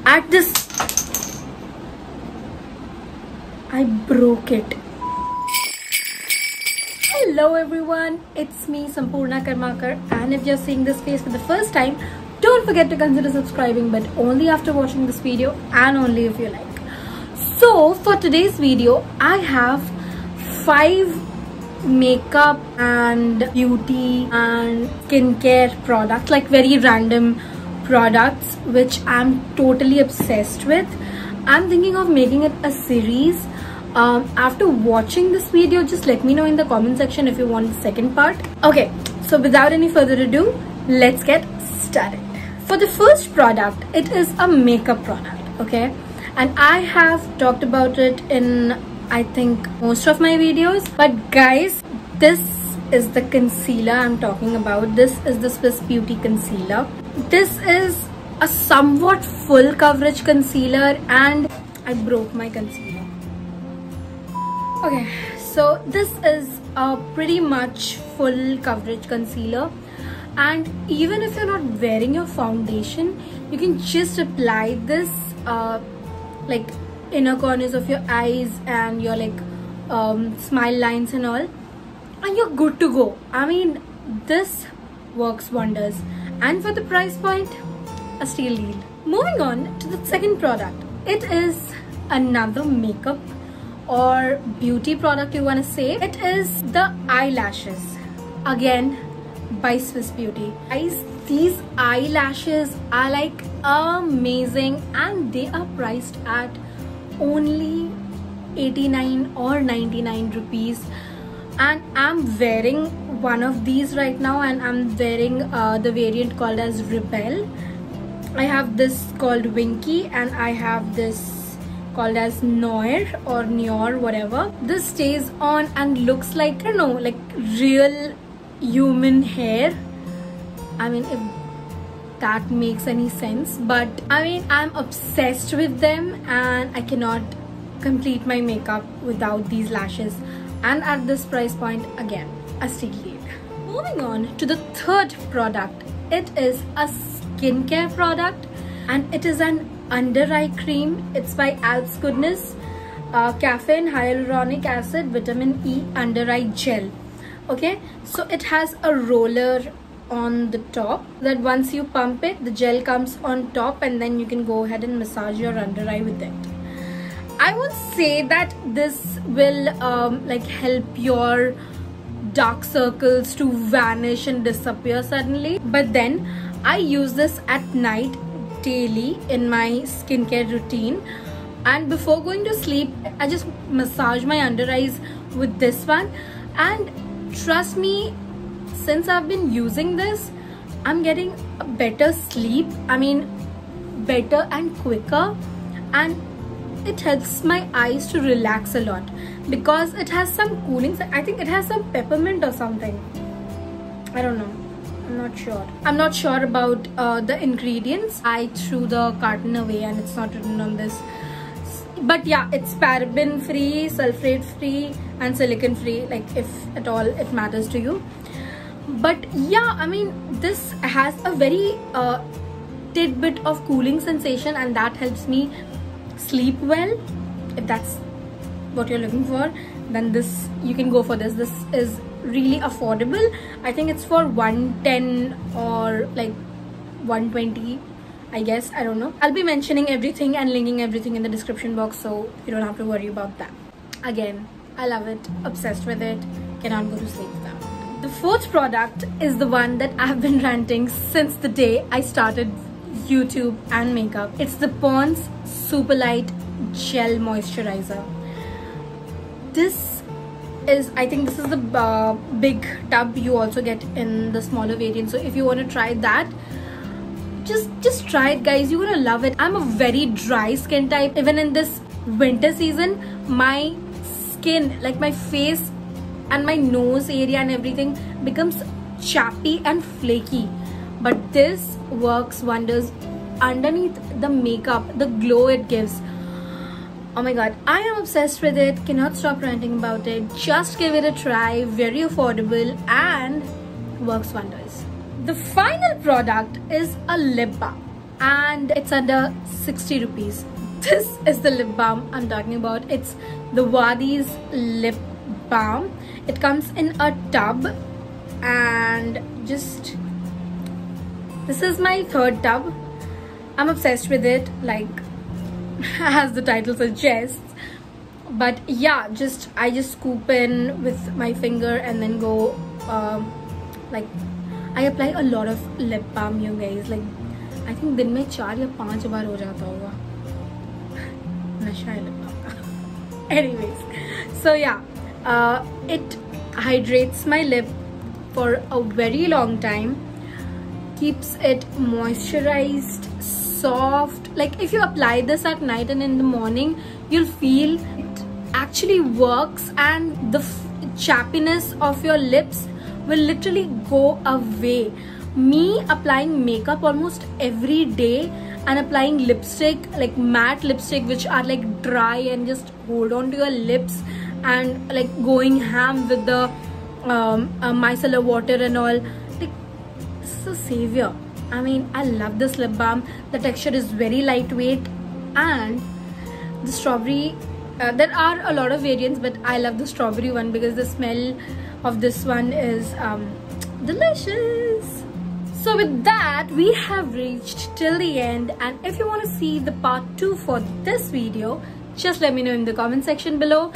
at this, I broke it. Hello everyone, it's me Sampurna Karmakar, and if you're seeing this face for the first time, don't forget to consider subscribing, but only after watching this video and only if you like. So for today's video, I have 5 makeup and beauty and skincare products, like very random products which I'm totally obsessed with. I'm thinking of making it a series. After watching this video, just let me know in the comment section if you want the second part. Okay, so without any further ado, let's get started. For the first product, it is a makeup product, okay, and I have talked about it in, I think, most of my videos. But guys, this is the concealer I'm talking about. This is the Swiss Beauty concealer. This is a somewhat full coverage concealer, and I broke my concealer. Okay, so this is a pretty much full coverage concealer, and even if you're not wearing your foundation, you can just apply this like inner corners of your eyes and your like smile lines and all, and you're good to go. I mean, this works wonders, and for the price point, a steal deal. Moving on to the second product, it is another makeup or beauty product, you want to say. It is the eyelashes, again by Swiss Beauty. Guys, these eyelashes are like amazing, and they are priced at only 89 or 99 rupees, and I'm wearing one of these right now, and I'm wearing the variant called as Rebel. I have this called Winky, and I have this called as Noir or Nior, whatever. This stays on and looks like, I don't know, like real human hair. I mean, if that makes any sense, but I mean, I'm obsessed with them, and I cannot complete my makeup without these lashes, and at this price point, again, a steal deal. Moving on to the third product, it is a skincare product, and it is an under eye cream. It's by Alps Goodness, caffeine, hyaluronic acid, vitamin E under eye gel. Okay, so it has a roller on the top that once you pump it, the gel comes on top, and then you can go ahead and massage your under eye with it. I won't say that this will like help your dark circles to vanish and disappear suddenly, but then I use this at night daily in my skincare routine, and before going to sleep, I just massage my under eyes with this one, and trust me, since I've been using this, I'm getting a better sleep. I mean, better and quicker, and it helps my eyes to relax a lot because it has some cooling. I think it has some peppermint or something. I don't know. I'm not sure about the ingredients. I threw the carton away and it's not written on this. But yeah, it's paraben free, sulfate free, and silicone free, like if at all it matters to you. But yeah, I mean, this has a very tidbit of cooling sensation, and that helps me sleep well. If that's what you're looking for, then this, you can go for this. This is really affordable. I think it's for 110 or like 120, I guess. I don't know. I'll be mentioning everything and linking everything in the description box, so you don't have to worry about that. Again, I love it, obsessed with it, cannot go to sleep without it. The fourth product is the one that I've been ranting since the day I started YouTube and makeup. It's the Pond's Super Light Gel Moisturizer. This is, I think this is the big tub. You also get in the smaller variant, so if you want to try that, just try it, guys. You're gonna love it. I'm a very dry skin type. Even in this winter season, my skin, like my face and my nose area and everything, becomes chappy and flaky, but this works wonders underneath the makeup. The glow it gives, oh my god, I am obsessed with it, cannot stop ranting about it. Just give it a try, very affordable and works wonders. The final product is a lip balm. and it's under 60 rupees. This is the lip balm I'm talking about. It's the Wadi's lip balm. It comes in a tub, and just this is my third tub. I'm obsessed with it, like as the title suggests. But yeah, I just scoop in with my finger and then go like I apply a lot of lip balm, you guys. Like I think दिन में 4 या 5 बार हो जाता होगा नशा है lip balm का. Anyways, so yeah, it hydrates my lip for a very long time, keeps it moisturized, soft. Like if you apply this at night and in the morning, you'll feel it actually works, and the chappiness of your lips will literally go away. Me applying makeup almost every day and applying lipstick, like matte lipstick, which are like dry and just hold on to your lips, and like going ham with the micellar water and all, like this is a savior. I mean, I love this lip balm. The texture is very lightweight, and the strawberry, there are a lot of variants, but I love the strawberry one because the smell of this one is delicious. So with that, we have reached till the end, and if you want to see the part 2 for this video, just let me know in the comment section below,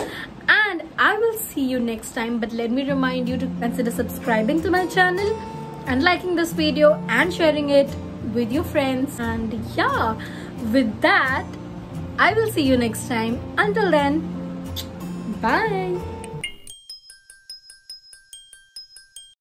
and I will see you next time. But let me remind you to consider subscribing to my channel and liking this video and sharing it with your friends. And yeah, with that, I will see you next time. Until then, bye.